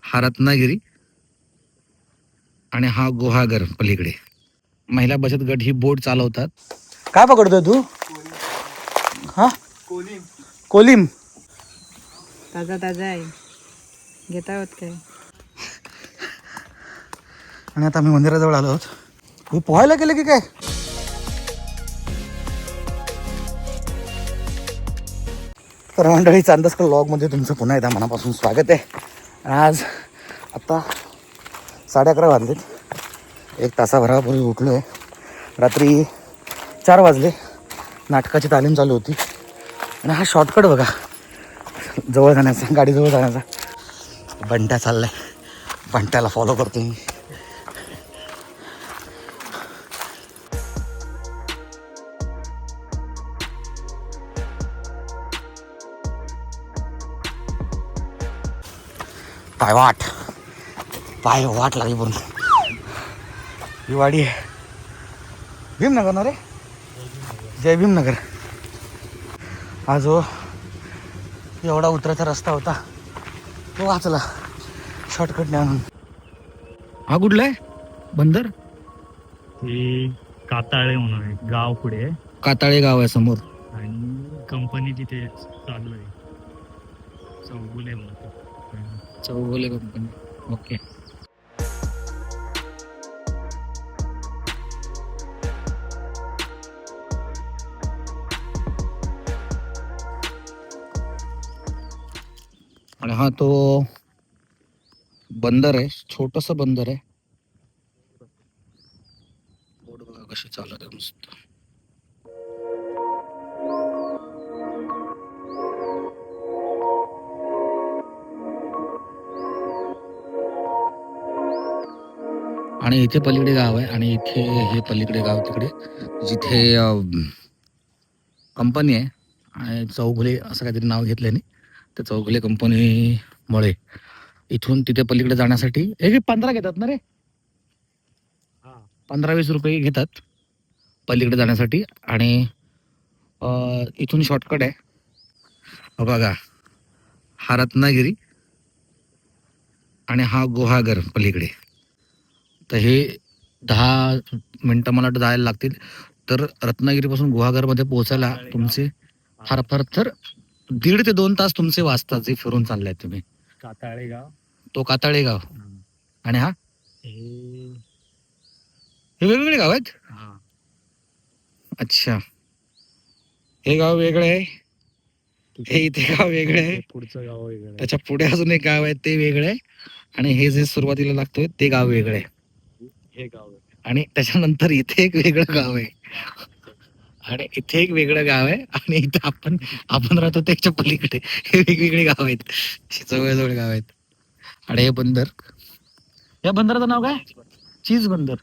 हा रत्नागिरी आणि हा गुहागर पलीकडे. महिला बचत गट ही बोट चालवतात. काय पकडतोय तू? हा, कोलिम. ताजा ताजा आहे, घेता आहोत काय? आणि आता आम्ही मंदिराजवळ आलो आहोत. हे पोहायला गेले की काय? तर मंडळी, चांदसकर व्लॉगमध्ये तुमचं पुन्हा एकदा मनापासून स्वागत आहे. आज आता 11:30 वाजलेत. 1 तासाभरापूर्वी उठलो आहे. रात्री 4 वाजले. नाटकाची तालीम चालू होती आणि हा शॉर्टकट बघा, जवळ जाण्याचा, गाडीजवळ जाण्याचा. बंट्या चाललाय, बंट्याला फॉलो करतो मी. पाय वाट लागली पूर्ण. ही वाडी आहे भीमनगर ना रे, जय भीमनगर. हा जो एवढा उतरायचा रस्ता होता तो वाचला शॉर्टकटने आणून. हा कुठला आहे बंदर? ते काताळे म्हणून आहे, गाव पुढे आहे. काताळे गाव आहे समोर आणि कंपनी तिथे चालू आहे, चौगुले म्हणतो. चौगुले कंपनी. ओके. आणि हा तो बंदर आहे, छोटस बंदर आहे. बोट बघा कशी चालत आहे मस्त. आणि इथे पलीकडे गाव आहे आणि इथे हे पलीकडे गाव तिकडे जिथे कंपनी आहे. आणि चौगुले असं काहीतरी नाव घेतलं त्या चौगुले कंपनीमुळे इथून तिथे पलीकडे जाण्यासाठी हे 15 घेतात ना रे, 15-20 रुपये घेतात पलीकडे जाण्यासाठी. आणि इथून शॉर्टकट आहे बघा, हा रत्नागिरी आणि हा गुहागर पलीकडे. तर हे 10 मिनटं मला वाटतं जायला लागतील. तर रत्नागिरीपासून गुहागरमध्ये पोहोचायला तुमचे फार फार तर 1.5 ते 2 तास तुमचे वाचतात जे फिरून चाललाय तुम्ही. काताळे गाव, तो काताळे गाव. आणि हा हे वेगवेगळे गाव आहेत. अच्छा, हे गाव वेगळं आहे, हे इथे गाव वेगळं आहे, पुढचं गाव वेगळं, त्याच्या पुढे अजून एक गाव आहे ते वेगळं आहे, आणि हे जे सुरुवातीला लागतोय ते गाव वेगळं आहे, हे गाव आहे. आणि त्याच्यानंतर इथे एक वेगळं गाव आहे, आणि इथे एक वेगळं गाव आहे, आणि इथे आपण राहतो त्याच्या पलीकडे हे वेगवेगळे गाव आहेत, जवळजवळ गाव आहेत. आणि हे बंदर, या बंदराचं नाव काय? चीज बंदर.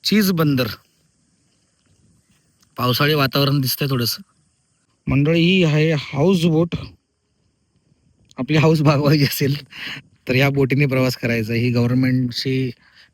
चीज बंदर. पावसाळी वातावरण दिसतंय थोडस. मंडळी, ही आहे हाऊस बोट. आपली हाऊस भागवायची असेल तर ह्या बोटीने प्रवास करायचा. ही गव्हर्नमेंटची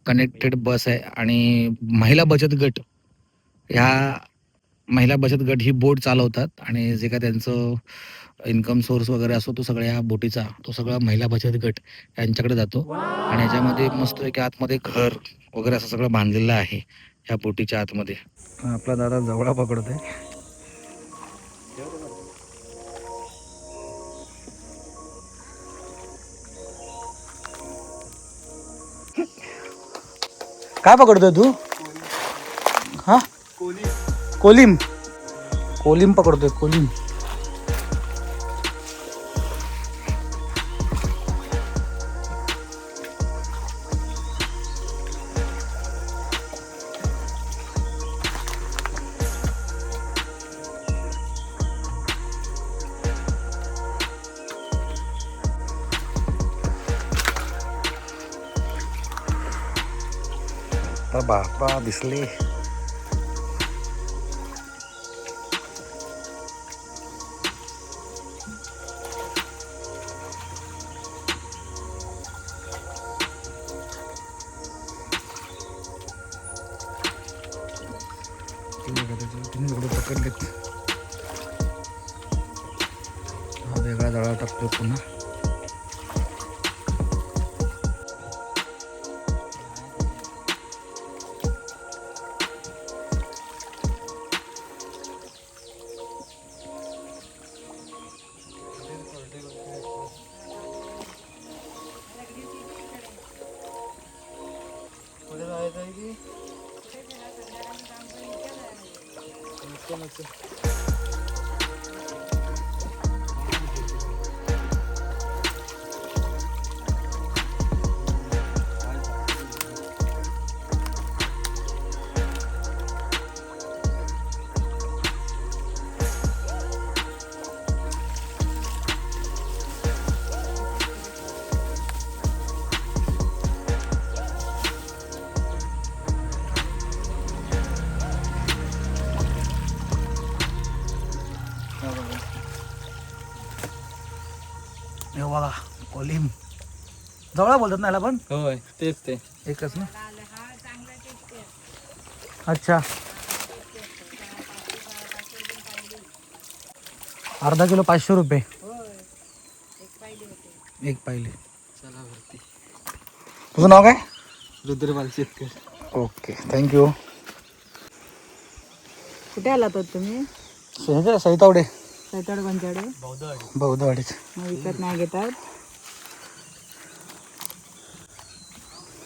कनेक्टेड बस आहे. आणि महिला बचत गट, ह्या महिला बचत गट ही बोट चालवतात. आणि जे काय त्यांचं इन्कम सोर्स वगैरे असतो तो सगळ्या ह्या बोटीचा, तो सगळा महिला बचत गट यांच्याकडे जातो. आणि ह्याच्यामध्ये मस्त एक आतमध्ये घर वगैरे असं सगळं बांधलेलं आहे ह्या बोटीच्या आतमध्ये. आपला दादा जवळा पकडतोय. काय पकडतोय तू? हा, कोलिम. कोलिम पकडतोय, कोलिम. बापा दिसले. पकडलेत. हा वेगळा जाळा टाकतो पुन्हा. हे बघा कोलिम जवळ बोलतात ना याला पण होय तेच ते एकच ना. अच्छा अर्धा किलो 500 रुपये एक पाहिली. चला वरती. तुझं नाव काय? रुद्रपाल शेतकर. Okay thank you. कुठे आलात होत तुम्ही? सैतावडे सैताड कोणच्याकडे? बौद्धवाडीच. मग विकत नाही घेतात?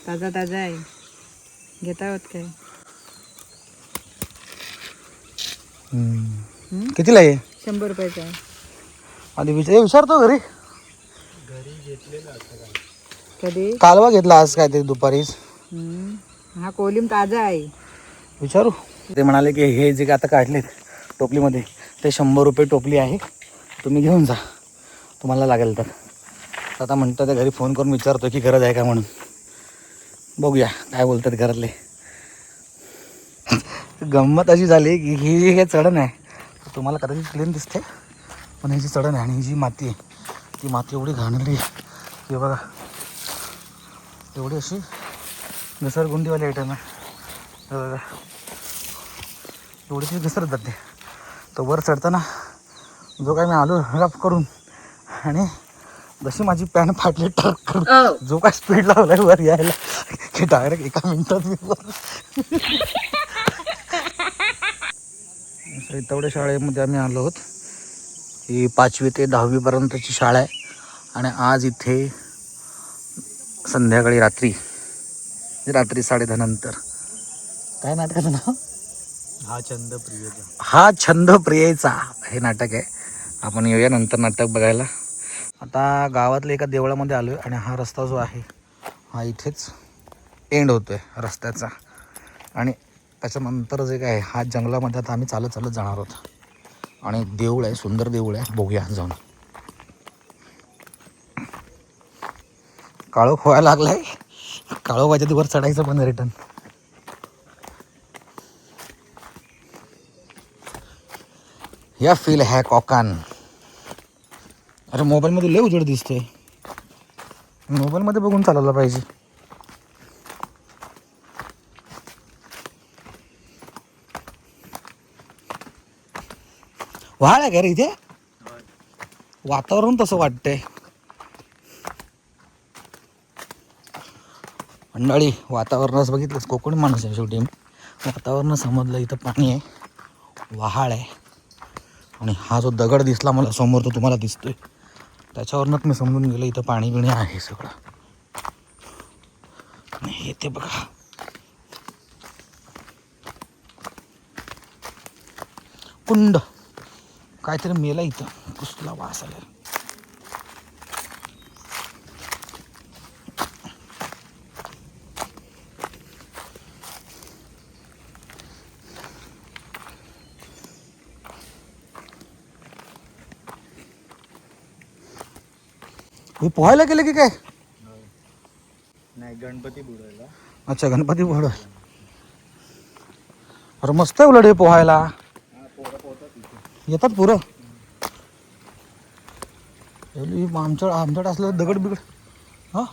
ताजा ताजा आहे. घेता होत काय? कितीला आहे? 100 रुपयाचा आहे. आधी विचारतो घरी. कधी? कालवा घेतला आज काहीतरी दुपारीच. हा कोलिम ताजा आहे. विचारू. ते म्हणाले की हे जे आता काढलेत टोपलीमध्ये ते 100 रुपये टोपली आहे, तुम्ही घेऊन जा तुम्हाला लागेल तर. आता म्हणतात ते घरी फोन करून विचारतो की गरज आहे का म्हणून. बघूया काय बोलतात घरातले. गंमत अशी झाली की ही हे चढण आहे तुम्हाला कदाचित क्लीन दिसते, पण ही जी चढण आहे आणि ही जी माती आहे ती माती एवढी घाणली की बघा एवढी अशी घसरगुंडीवाली आयटम आहे. बघा एवढी ती घसरत जाते. तर वर चढताना जो काय मी आलो रफ करून आणि जशी माझी पॅन्ट फाटली टर्क करून जो काय स्पीड लावलाय वर यायला की डायरेक्ट एका मिनिटात मी वर. तेवढ्या शाळेमध्ये आम्ही आलो आहोत. ही 5वी ते 10वी पर्यंतची शाळा आहे आणि आज इथे संध्याकाळी रात्री 10:30 नंतर काय नाटकाचं नाव? हा छंद प्रियेचा हे नाटक आहे. आपण येऊया नंतर नाटक बघायला. आता गावातल्या एका देवळामध्ये आलो आहे आणि हा रस्ता जो आहे हा इथेच एंड होतो आहे रस्त्याचा आणि त्याच्यानंतर जे काय हा जंगलामध्ये आता आम्ही चालत चालत जाणार आहोत. आणि देऊळ आहे, सुंदर देऊळ आहे, बघूया जाऊन. काळोख व्हायला लागलाय. काळोख व्हायच्या वर चढायचं पण रिटर्न. या फील है कोकण. अरे मोबाईलमध्ये लय उजेड दिसतोय. मोबाईलमध्ये बघून चालायला पाहिजे. व्हाळ आहे का रे इथे? वातावरण तसं वाटतंय. मंडळी वातावरणाच बघितलंच, कोकणी माणूस आहे शेवटी. वातावरण समजलं इथं पाणी आहे, वहाळ आहे आणि हा जो दगड दिसला मला समोर तो तुम्हाला दिसतोय त्याच्यावरूनच मी समजून गेलो इथं पाणी बिणी आहे सगळं. आणि हे ते बघा कुंड काहीतरी मेला इथं, कुसला वास आला. हे पोहायला गेले की काय? नाही गणपती बुडवायला. अच्छा गणपती बुडवायला. अरे मस्त आहे उलट हे पोहायला. येतात पुरं. आमच्याकडे असलं दगड बिगड. हा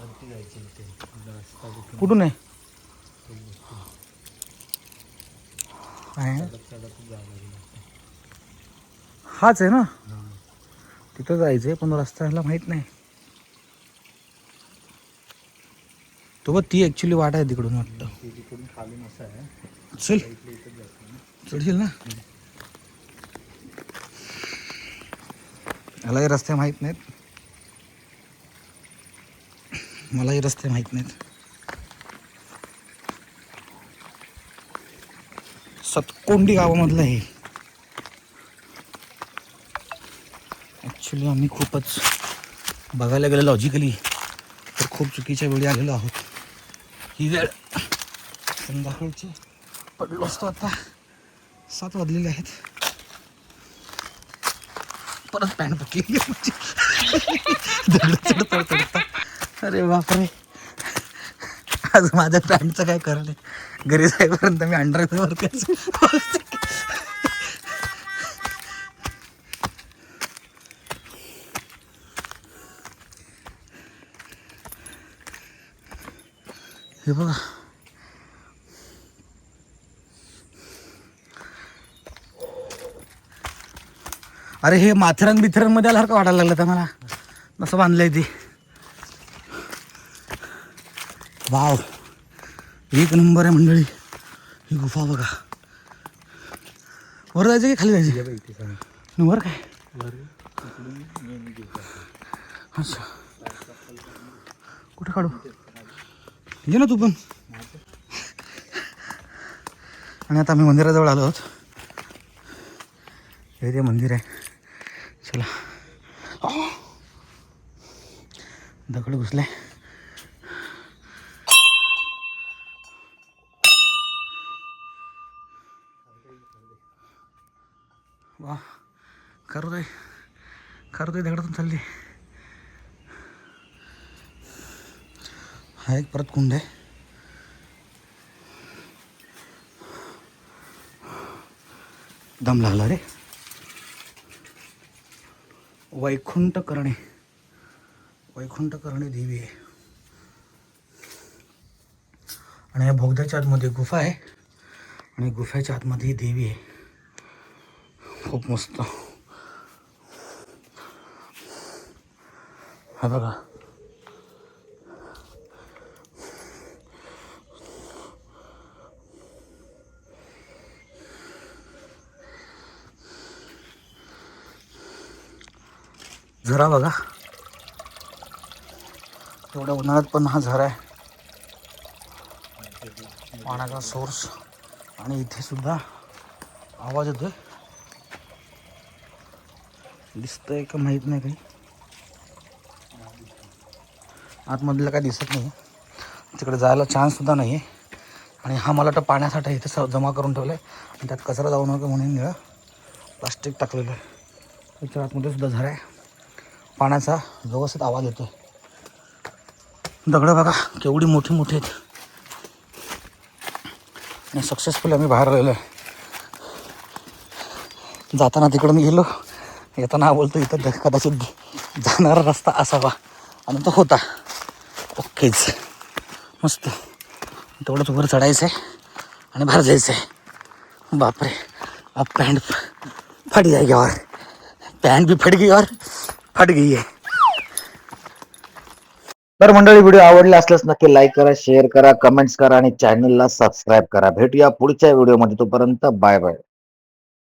कुठून आहे? हाच आहे ना, तिथं जायचंय पण रस्ता ह्याला माहित नाही. तो बघ ती ऍक्च्युली वाट आहे तिकडून वाटतं. चल चढशील ना. याला हे रस्ते माहीत नाहीत, मला हे रस्ते माहीत नाहीत. सतकोंडी गावामधलं आहे. ॲक्च्युली आम्ही खूपच बघायला गेलं लॉजिकली तर खूप चुकीच्या वेळी आलेलो आहोत. ही वेळ संध्याकाळची पडलो असतो. आता 7 वाजलेले आहेत. परत पॅन्ट पटली चढता. अरे बापरे, आज माझ्या पॅन्टचं काय करणे. घरी जाईपर्यंत मी अंडरवेअर हे बघा. अरे हे माथेरान बिथेरान मध्ये आल्यासारखं वाटायला लागलं तर मला. कसं बांधलंय ते. वाव, एक नंबर आहे मंडळी. ही गुफा बघा. वर जायचं की खाली जायचं? वर काय? अच्छा, कुठे काढू? ये ना तू पण. आणि आता आम्ही मंदिराजवळ आलो आहोत. हे ते मंदिर आहे. चला. दगड घुसले. वा, करतोय दगडातून चालली. हा एक परत कुंड आहे. दम लागला रे. वैकुंठ करणे देवी आहे. आणि या बोगद्याच्या आतमध्ये गुफा आहे आणि गुफाच्या आतमध्ये ही देवी आहे. खूप मस्त. हा बघा. झरा बघा. एवढ्या उन्हाळ्यात पण हा झरा आहे. पाण्याचा सोर्स. आणि इथे सुद्धा आवाज येतोय. दिसतंय का माहीत नाही. काही आतमधलं काय दिसत नाही. तिकडे जायला चान्स सुद्धा नाही आहे. आणि हा मला वाटतं पाण्यासाठी इथे जमा करून ठेवलं आहे. आणि त्यात कचरा जाऊ नका म्हणून निळं प्लास्टिक टाकलेलं आहे. त्याच्या आतमध्ये सुद्धा झरा आहे. पाण्याचा व्यवस्थित आवाज येतो. दगडं बघा केवढी मोठी मोठी आहेत. आणि सक्सेसफुली आम्ही बाहेर आलेलो आहे. जाताना तिकडून गेलो, येताना बोलतो इथं कदाचित जाणारा रस्ता असावा. आणि तो होता. ओकेच, मस्त. तेवढंच वर चढायचं आहे आणि बाहेर जायचं आहे. बापरे, अब पैंट फट जाएगी और पैंट भी फट गई और फट गई है. तर मंडळी, व्हिडिओ आवडला असल्यास नक्की लाईक करा, शेअर करा, कमेंट्स करा आणि चॅनलला सबस्क्राईब करा. भेटूया पुढच्या व्हिडिओमध्ये. तोपर्यंत बाय बाय.